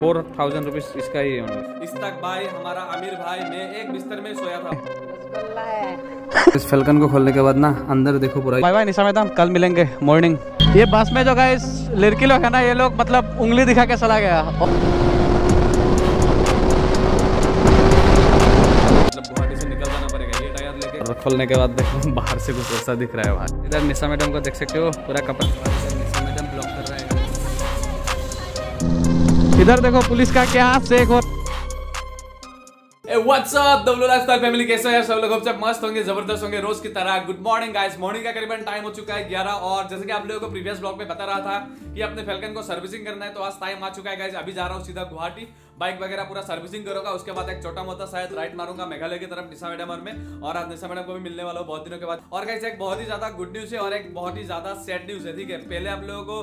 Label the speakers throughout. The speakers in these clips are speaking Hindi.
Speaker 1: 4000 रुपीज इसका ही है।
Speaker 2: इस्तक भाई हमारा आमिर भाई मैं एक बिस्तर में सोया था।
Speaker 1: इस फैल्कन को खोलने के बाद ना अंदर देखो पूरा।
Speaker 3: बाय बाय निशा मैडम, कल मिलेंगे मॉर्निंग। ये बस में जो गाइस लड़की लोग है ना, ये लोग मतलब उंगली दिखा के चला गया।
Speaker 2: गुवाहाटी से निकल जाना पड़ेगा ये टायर लेके।
Speaker 1: और खोलने के बाद देखो बाहर से कुछ ऐसा दिख रहा है वहाँ। इधर निशा मैडम को देख सकते हो, पूरा कपड़ा निशा मैडम ब्लॉक कर रहा है।
Speaker 3: इधर देखो पुलिस का क्या चेक हो।
Speaker 2: What's up W lifestyle family, कैसे हैं सब लोग? अब सब मस्त होंगे, जबरदस्त होंगे रोज की तरह। Good morning guys. मॉर्निंग का करीबन टाइम हो चुका है 11 और जैसे कि आप लोगों को प्रीवियस ब्लॉग में बता रहा था कि अपने फैल्कन को सर्विसिंग करना है, तो आज टाइम आ चुका है गाइस। अभी जा रहा हूँ सीधा गुवाहाटी, बाइक वगैरह पूरा सर्विसिंग करूंगा, उसके बाद एक छोटा मोटा शायद राइड मारूंगा मेघालय की तरफ निशा मैडम में। और आज निशा मैडम को भी मिलने वाला हूँ बहुत दिनों के बाद। और गाइस एक बहुत ही ज्यादा गुड न्यूज है और एक बहुत ही ज्यादा सैड न्यूज है, ठीक है। पहले आप लोगों को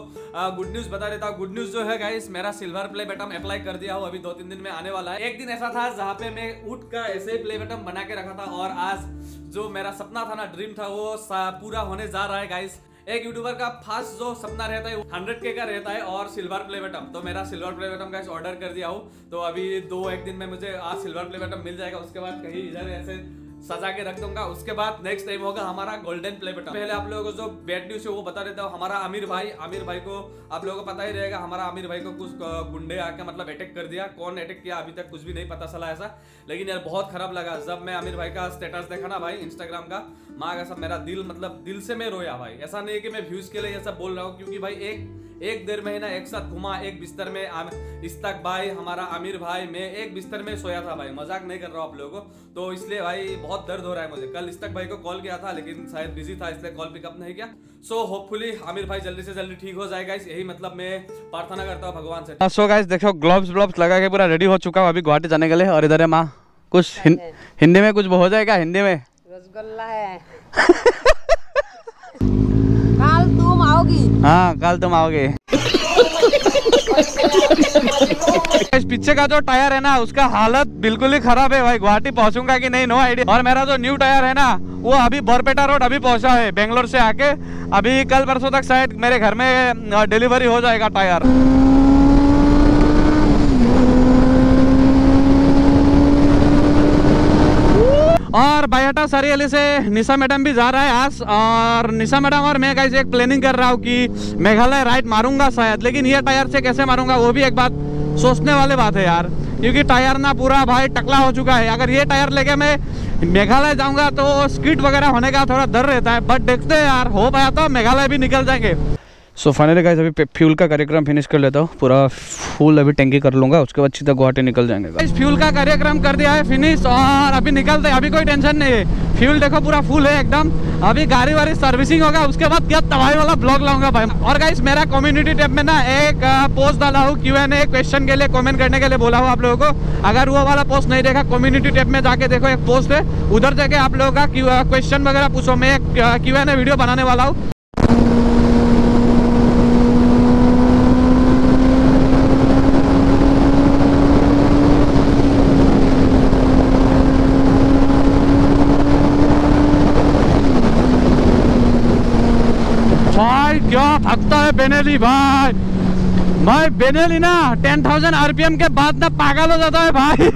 Speaker 2: गुड न्यूज बता देता हूँ। गुड न्यूज जो है गाइस, मेरा सिल्वर प्ले बटन अप्लाई कर दिया हूँ, अभी 2-3 दिन में आने वाला है। एक दिन ऐसा था जहाँ पे मैं उठ का ऐसे प्ले बटन बना के रखा था और आज जो मेरा सपना था ना, ड्रीम था, वो पूरा होने जा रहा है गाइस। एक यूट्यूबर का फास्ट जो सपना रहता है 100K का रहता है और सिल्वर प्ले बटन, तो मेरा silver play button guys order कर दिया हूँ। तो अभी 2-1 दिन में मुझे आज सिल्वर प्ले बटन मिल जाएगा। उसके बाद कहीं इधर ऐसे सजा के रख दूंगा। उसके बाद नेक्स्ट टाइम होगा हमारा गोल्डन प्ले बटन। पहले आप लोगों को जो बैड न्यूज है वो बता देता हूँ। हमारा आमिर भाई को आप लोगों को पता ही रहेगा, हमारा आमिर भाई को कुछ गुंडे आके मतलब अटैक कर दिया। कौन अटैक किया अभी तक कुछ भी नहीं पता चला ऐसा, लेकिन यार बहुत खराब लगा जब मैं आमिर भाई का स्टेटस देखा ना भाई इंस्टाग्राम का। माँ का सब मेरा दिल मतलब दिल से मैं रोया भाई। ऐसा नहीं है कि मैं व्यूज के लिए ये सब बोल रहा हूँ, क्योंकि भाई एक 1.5 महीना एक साथ घुमा एक बिस्तर में। इस्तक भाई हमारा आमिर भाई मैं एक बिस्तर में सोया था भाई, मजाक नहीं कर रहा हूँ आप लोगों को। तो इसलिए भाई बहुत दर्द हो रहा है मुझे। कल इस्तक भाई को कॉल किया था लेकिन शायद बिजी था इसलिए कॉल पिकअप नहीं किया। सो होपफुली आमिर भाई जल्दी से जल्दी ठीक हो जाएगा, यही मतलब मैं प्रार्थना करता हूँ भगवान से।
Speaker 3: सो गाइस देखो ग्लव्स लगा के पूरा रेडी हो चुका हूँ अभी गुवाहाटी जाने के लिए। और इधर है माँ, कुछ हिंदी में कुछ हो जाएगा हिंदी में।
Speaker 4: रसगुल्ला है। कल तुम आओगी?
Speaker 3: हाँ कल तुम आओगे। इस पीछे का जो टायर है ना उसका हालत बिल्कुल ही खराब है भाई। गुवाहाटी पहुंचूंगा कि नहीं नो आइडिया। और मेरा जो न्यू टायर है ना वो अभी बोरपेटा रोड अभी पहुंचा है बेंगलोर से आके। अभी कल परसों तक शायद मेरे घर में डिलीवरी हो जाएगा टायर। और बायटा सरियली से निशा मैडम भी जा रहा है आज। और निशा मैडम और मैं गाइस एक प्लानिंग कर रहा हूँ कि मेघालय राइड मारूंगा शायद, लेकिन ये टायर से कैसे मारूंगा वो भी एक बात सोचने वाली बात है यार, क्योंकि टायर ना पूरा भाई टकला हो चुका है। अगर ये टायर लेके मैं मेघालय जाऊंगा तो स्किड वगैरह होने का थोड़ा डर रहता है, बट देखते हैं यार, हो पाया तो मेघालय भी निकल जाएंगे। सो फाइनली गाइस अभी फ्यूल का कार्यक्रम फिनिश कर लेता हूँ, पूरा फुल अभी टैंकी कर लूंगा, उसके बाद सीधा गुवाहाटी निकल जाएंगे। इस फ्यूल का कार्यक्रम कर दिया है फिनिश और अभी निकलते हैं। अभी कोई टेंशन नहीं है, फ्यूल देखो पूरा फुल है एकदम। अभी गाड़ी वाली सर्विसिंग होगा, उसके बाद क्या तबाही वाला ब्लॉग लाऊंगा भाई। और गाइस मेरा कम्युनिटी टैब में ना एक पोस्ट डाला हूँ Q&A क्वेश्चन के लिए, कमेंट करने के लिए बोला हूँ आप लोगों को। अगर वो वाला पोस्ट नहीं देखा कम्युनिटी टैब में जाके देखो, एक पोस्ट है उधर जाके आप लोगों का क्वेश्चन वगैरह पूछो। मैं एक Q&A वीडियो बनाने वाला हूँ। भाई क्या थकता है बेनेली भाई। भाई बेनेली ना 10,000 RPM के बाद ना पागल हो जाता है भाई।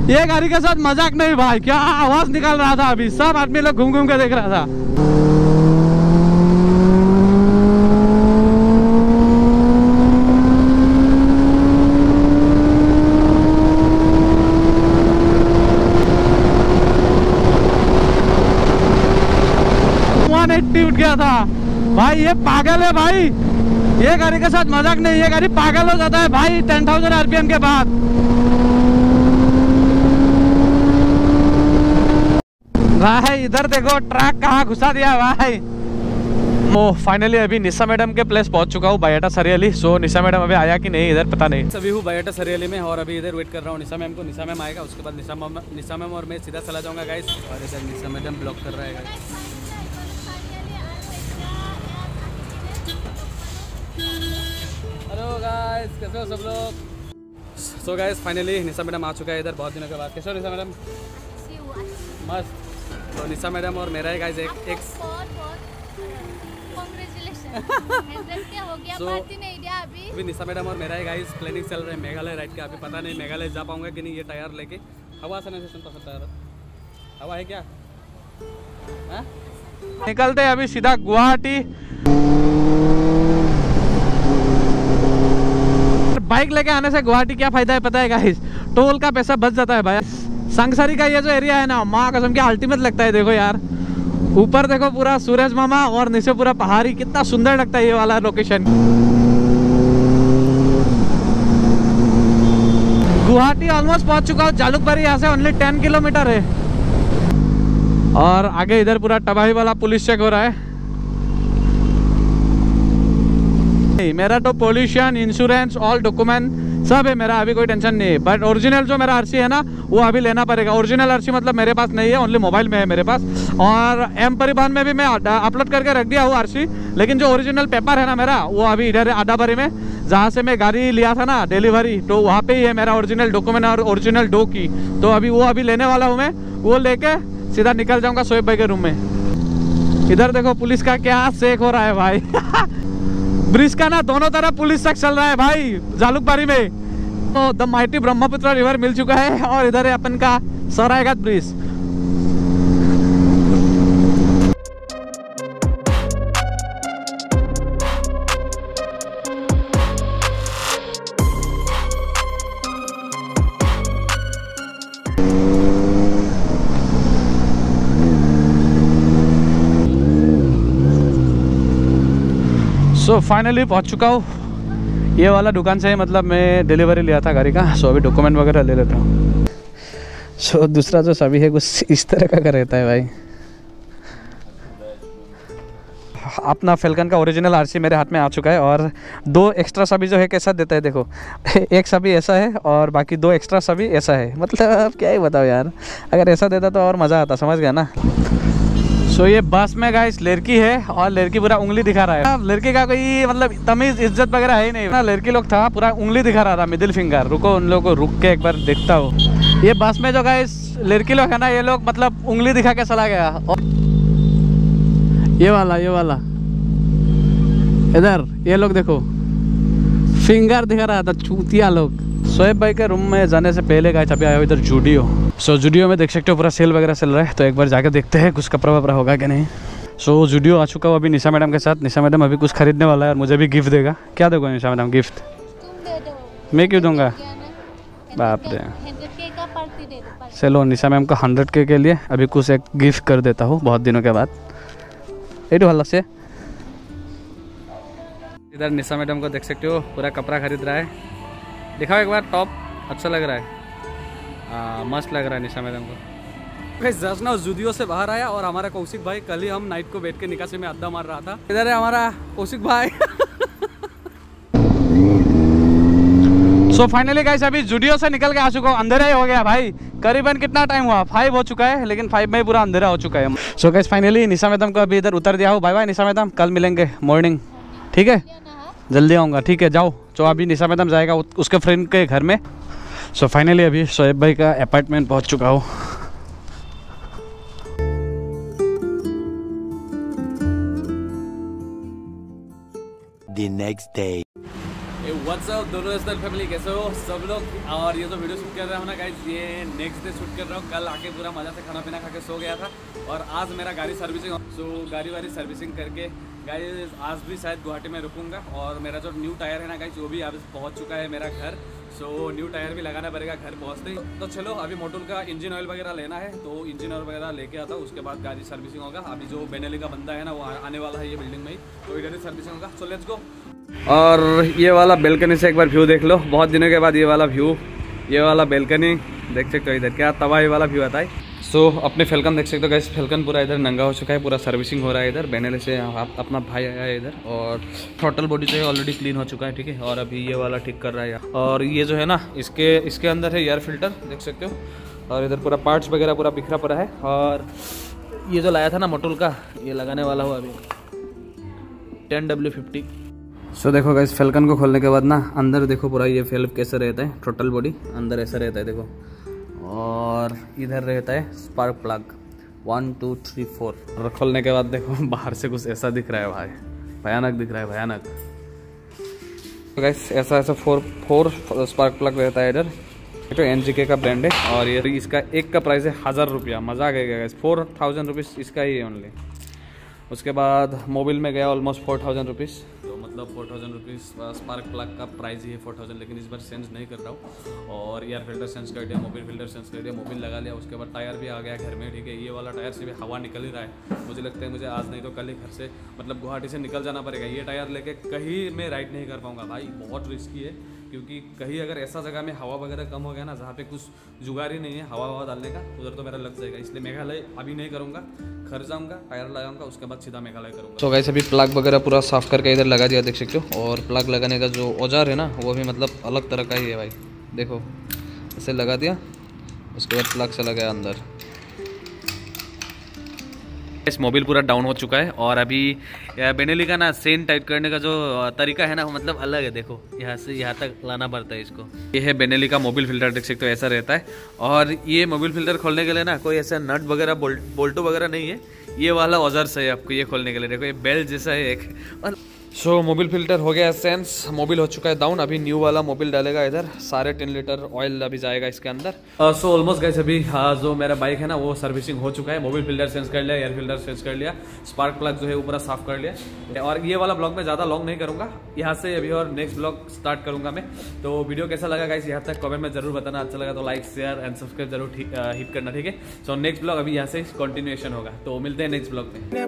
Speaker 3: ये गाड़ी के साथ मजाक नहीं भाई, क्या आवाज निकाल रहा था अभी, सब आदमी लोग घूम घूम के देख रहा था। उठ गया था भाई, ये पागल है भाई। ये गाड़ी के साथ मजाक नहीं, ये गाड़ी पागल हो जाता है भाई 10,000 RPM के बाद। भाई इधर देखो ट्रक कहाँ घुसा दिया भाई। ओ फाइनली अभी निशा मैडम के प्लेस पहुंच चुका हूँ बायटा सरियली। सो निशा मैडम अभी आया कि नहीं इधर पता नहीं।
Speaker 1: अभी हूँ बायटा सरियली में और अभी इधर वेट कर रहा हूँ निशा मैम को। निशा मैम आएगा, उसके बाद निशा मैम और मैं सीधा चला जाऊंगा गाइस। और इधर निशा मैडम ब्लॉक कर रहा है गाइस। हेलो गाइस, कैसे हो सब लोग? सो गाइस फाइनली निशा मैडम आ चुका है इधर बहुत दिनों के बाद। कैसे हो निशा मैडम? मस्त। तो निशा मैडम और मेरा है गाइस एक
Speaker 5: हो गया, पार्टी में इंडिया
Speaker 1: अभी निशा मैडम और मेरा ही गाइस प्लानिंग चल रहा है मेघालय राइड का। अभी पता नहीं मेघालय जा पाऊंगा कि नहीं ये टायर लेके। हवा से नहीं सुन सकता, हवा है क्या? हाँ?
Speaker 3: निकलते हैं अभी सीधा गुवाहाटी। बाइक लेके आने से गुवाहाटी क्या फायदा है पता है गाइस? टोल का पैसा बच जाता है भाई। संगसरी का ये जो एरिया है ना, माँ कसम क्या अल्टीमेट लगता है। देखो यार, ऊपर देखो पूरा सूरज मामा और नीचे पूरा पहाड़ी, कितना सुंदर लगता है ये वाला लोकेशन। गुवाहाटी ऑलमोस्ट पहुंच चुका हूँ। जालुकबारी यहाँ से ओनली 10 किलोमीटर है। और आगे इधर पूरा तबाही वाला पुलिस चेक हो रहा है। मेरा तो पोल्यूशन, इंश्योरेंस, ऑल डॉक्यूमेंट सब है मेरा, अभी कोई टेंशन नहीं है। बट ओरिजिनल जो मेरा आरसी है ना, वो अभी लेना पड़ेगा। ओरिजिनल आरसी मतलब मेरे पास नहीं है, ओनली मोबाइल में है मेरे पास। और एम परिवहन में भी मैं अपलोड करके रख दिया हूँ आरसी, लेकिन जो ओरिजिनल पेपर है ना मेरा, वो अभी इधर आदाबारी में, जहाँ से मैं गाड़ी लिया था ना डिलीवरी, तो वहाँ पे ही है मेरा ओरिजिनल डॉक्यूमेंट और ओरिजिनल डो की। तो अभी वो अभी लेने वाला हूँ मैं। वो लेके सीधा निकल जाऊँगा शोएब भाई के रूम में। इधर देखो पुलिस का क्या सेक हो रहा है भाई। ब्रिज का ना दोनों तरफ पुलिस तक चल रहा है भाई जालुकबारी में। तो द माइटी ब्रह्मपुत्र रिवर मिल चुका है और इधर है अपन का सरायघाट ब्रिज। सो फाइनली पहुंच चुका हूँ। ये वाला दुकान से मतलब मैं डिलीवरी लिया था गाड़ी का। सो अभी डॉक्यूमेंट वगैरह ले लेता हूँ। सो दूसरा जो सभी है कुछ इस तरह का रहता है भाई। अपना फेल्कन का ओरिजिनल आरसी मेरे हाथ में आ चुका है और 2 एक्स्ट्रा सभी जो है कैसा देता है देखो। एक सभी ऐसा है और बाकी 2 एक्स्ट्रा सभी ऐसा है। मतलब क्या ही बताओ यार, अगर ऐसा देता तो और मज़ा आता, समझ गया ना। सो ये बस में गाइस लड़की है और लड़की पूरा उंगली दिखा रहा है। लड़की का कोई मतलब तमीज़ इज्जत वगैरह है ही नहीं ना। लड़की लोग था पूरा उंगली दिखा रहा था, मिडिल फिंगर। रुको उन लोगों को रुक के एक बार देखता हूँ। ये बस में जो गाइस लड़की लोग है ना, ये लोग मतलब उंगली दिखा के चला गया। और ये वाला इधर ये लोग देखो फिंगर दिखा रहा था, चूतिया लोग। शोएब भाई के रूम में जाने से पहले गाइस अभी आया हो इधर जूडियो। सो जूडियो में देख सकते हो पूरा सेल वगैरह चल रहा है, तो एक बार जाकर देखते हैं कुछ कपड़ा वपड़ा होगा कि नहीं। सो जूडियो आ चुका हूँ अभी निशा मैडम के साथ। निशा मैडम अभी कुछ खरीदने वाला है और मुझे भी गिफ्ट देगा। क्या दोगे निशा मैडम गिफ्ट?
Speaker 4: तुम दे दो।
Speaker 3: मैं क्यों दूंगा? बाप रे।
Speaker 4: 100K का पार्टी दे दो।
Speaker 3: चलो निशा मैम को 100K के लिए अभी कुछ एक गिफ्ट कर देता हूँ बहुत दिनों के बाद। ये हल्ला से इधर निशा मैडम को देख सकते हो पूरा कपड़ा खरीद रहा है। दिखाओ एक बार, टॉप अच्छा लग रहा है। मस्त लग रहा है निशा मैडम को।
Speaker 1: जस्ट ना जूडियो से बाहर आया और हमारा कौशिक भाई, कल ही हम नाइट को बैठ के निकासी में अड्डा मार रहा था। इधर है हमारा कौशिक भाई।
Speaker 3: सो फाइनली गाइस अभी जूडियो से निकल के आ चुका हूँ। अंधेरा ही हो गया भाई। करीबन कितना टाइम हुआ? 5 हो चुका है, लेकिन 5 में ही पूरा अंधेरा हो चुका है। सो गाइस फाइनली निशा मैडम को अभी इधर उतर दिया हूँ। बाय बाय निशा मैडम, कल मिलेंगे मॉर्निंग, ठीक है? जल्दी आऊँगा, ठीक है? जाओ। तो अभी निशा मैडम जाएगा उसके फ्रेंड के घर में। सो फाइनली अभी शोएब भाई का अपार्टमेंट पहुँच चुका हूँ।
Speaker 5: The next day.
Speaker 1: What's up दोनों फैमिली, कैसे हो सब लोग? और ये जो वीडियो शूट कर रहा हूँ ना गाइस, ये नेक्स्ट डे शूट कर रहा हूँ। कल आके पूरा मजा से खाना पीना खा के सो गया था और आज मेरा गाड़ी सर्विसिंग। सो गाड़ी वाड़ी सर्विसिंग करके गाइस आज भी शायद गुवाहाटी में रुकूंगा। और मेरा जो न्यू टायर है ना गाइस, वो भी अब पहुँच चुका है मेरा घर। सो न्यू टायर भी लगाना पड़ेगा घर पहुँचते ही। तो चलो अभी मोटूल का इंजन ऑयल वगैरह लेना है, तो इंजन ऑयल वगैरह लेके आता हूँ। उसके बाद गाड़ी सर्विसिंग होगा। अभी जो बेनेली का बंदा है ना, वो आने वाला है ये बिल्डिंग में ही, तो इधर ही सर्विसिंग होगा। So let's go.
Speaker 3: और ये वाला बेल्कनी से एक बार व्यू देख लो। बहुत दिनों के बाद ये वाला व्यू, ये वाला बेल्कनी देख सकते हो। इधर क्या तबाही वाला व्यू आता है। सो अपने फेल्कन देख सकते हो गाइस, फेल्कन पूरा इधर नंगा हो चुका है, पूरा सर्विसिंग हो रहा है इधर। बेनेले से अपना भाई आया है इधर और थ्रॉटल बॉडी जो है ऑलरेडी क्लीन हो चुका है, ठीक है? और अभी ये वाला ठीक कर रहा है। और ये जो है ना, इसके अंदर है एयर फिल्टर, देख सकते हो। और इधर पूरा पार्ट्स वगैरह पूरा बिखरा पड़ा है। और ये जो लाया था ना मोटूल का, ये लगाने वाला हूँ अभी 10W50। सो देखो गाइस, फेल्कन को खोलने के बाद ना अंदर देखो पूरा ये फेल्व कैसे रहता है, टोटल बॉडी अंदर ऐसा रहता है देखो। और इधर रहता है स्पार्क प्लग 1 2 3 4। और खोलने के बाद देखो बाहर से कुछ ऐसा दिख रहा है भाई, भयानक दिख रहा है, भयानक।
Speaker 2: तो गाइस ऐसा फोर स्पार्क प्लग रहता है इधर। तो NGK का ब्रांड है और ये इसका एक का प्राइस है 1000 रुपया। मज़ा आ गया गाइस, 4000 रुपीज़ इसका ही है ओनली। उसके बाद मोबिल में गया ऑलमोस्ट 4000 रुपीज़। तो मतलब 4000 रुपीज़ स्पार्क प्लग का प्राइस ही है 4000, लेकिन इस बार चेंज नहीं कर रहा हूँ। और एयर फिल्टर चेंज कर दिया, मोबिल फिल्टर चेंज कर दिया, मोबिल लगा लिया। उसके बाद टायर भी आ गया घर में, ठीक है। ये वाला टायर से भी हवा निकल ही रहा है। मुझे लगता है मुझे आज नहीं तो कल ही घर से मतलब गुवाहाटी से निकल जाना पड़ेगा। ये टायर लेके कहीं मैं राइड नहीं कर पाऊँगा भाई, बहुत रिस्की है। क्योंकि कहीं अगर ऐसा जगह में हवा वगैरह कम हो गया ना, जहाँ पे कुछ जुगाड़ ही नहीं है हवा डालने का, उधर तो मेरा लग जाएगा। इसलिए मेघालय अभी नहीं करूँगा, घर जाऊँगा, टायर लगाऊंगा, उसके बाद सीधा मेघालय करूँगा। तो गाइस अभी प्लग वगैरह पूरा साफ करके इधर लगा दिया, देख सकते हो। और प्लग लगाने का जो औजार है ना, वो भी मतलब अलग तरह का ही है भाई। देखो ऐसे लगा दिया, उसके बाद प्लग से लगाया अंदर। इस मोबिल पूरा डाउन हो चुका है और अभी बेनेली का ना सेन टाइट करने का जो तरीका है ना, वो मतलब अलग है। देखो यहाँ से यहाँ तक लाना पड़ता है इसको। ये है बेनेली का मोबिल फिल्टर, देख सकते हो ऐसा रहता है। और ये मोबिल फिल्टर खोलने के लिए ना कोई ऐसा नट वगैरह बोल्टो वगैरह नहीं है, ये वाला औजार से है आपको ये खोलने के लिए। देखो ये बेल्ट जैसा है एक। और सो मोबिल फिल्टर हो गया सेंस, मोबिल हो चुका है डाउन। अभी न्यू वाला मोबिल डालेगा इधर, 10.5 लीटर ऑयल अभी जाएगा इसके अंदर। सो ऑलमोस्ट गाइस अभी जो मेरा बाइक है ना वो सर्विसिंग हो चुका है। मोबिल फिल्टर चेंज कर लिया, एयर फिल्टर चेंज कर लिया, स्पार्क प्लग जो है वो पूरा साफ कर लिया। और ये वाला ब्लॉग में ज़्यादा लॉन्ग नहीं करूँगा, यहाँ से अभी और नेक्स्ट ब्लॉग स्टार्ट करूँगा मैं। तो वीडियो कैसा लगा गाइस यहाँ तक कमेंट में जरूर बताना। अच्छा लगा तो लाइक शेयर एंड सब्सक्राइब जरूर हिट करना, ठीक है। सो नेक्स्ट ब्लॉग अभी यहाँ से कंटिन्यूएशन होगा, तो मिलते हैं नेक्स्ट ब्लॉग में।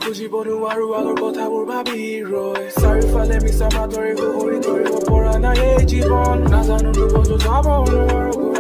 Speaker 2: খুজিব নোৱাৰো আগৰ কথাবোৰ ভাবি ৰয়, চাৰিওফালে মিছা মাতৰি হৈ ধৰিব পৰা নাই এই জীৱন, নাজানো যাব নোৱাৰো।